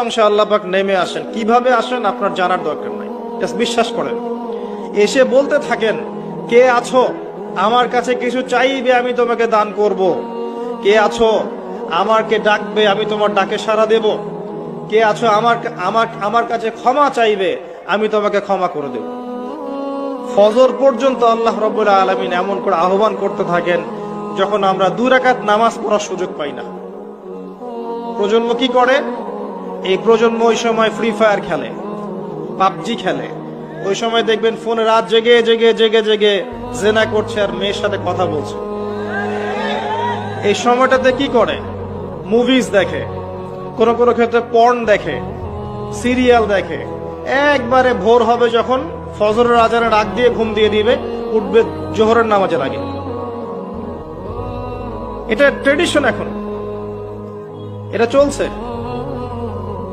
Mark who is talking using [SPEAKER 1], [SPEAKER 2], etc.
[SPEAKER 1] অংশে আল্লাহ পাক নেমে আসেন। কিভাবে আসেন আপনার জানার দরকার নাই, জাস্ট বিশ্বাস করেন। এসে বলতে থাকেন, কে আছো আমার কাছে কিছু চাইবে আমি তোমাকে দান করব। কে আছো আমাকে ডাকবে আমি তোমার ডাকে সাড়া দেব। কে আছো আমার আমার আমার কাছে ক্ষমা চাইবে আমি তোমাকে ক্ষমা করে দেব। ফজর পর্যন্ত আল্লাহ রাব্বুল আলামিন এমন করে আহ্বান করতে থাকেন যখন আমরা 2 রাকাত নামাজ পড়ার সুযোগ পাই না। প্রজন্ম কি করে? এই প্রজন্ম ওই সময় ফ্রি ফায়ার খেলে, পাবজি খেলে। ওই সময় দেখবেন ফোনে রাত জেগে জেগে জেগে জেগে জেনা করছে আর মেয়ের সাথে কথা বলছে। এই সময়টাতে কি করে? মুভিজ দেখে, কোন কোন ক্ষেত্রে পর্ন দেখে, সিরিয়াল দেখে। একবারে ভোর হবে যখন, ফজরের আজানে ডাক দিয়ে ঘুম দিয়ে দিবে, উঠবে জোহরের নামাজের আগে। এটা ট্রেডিশন, এখন এটা চলছে।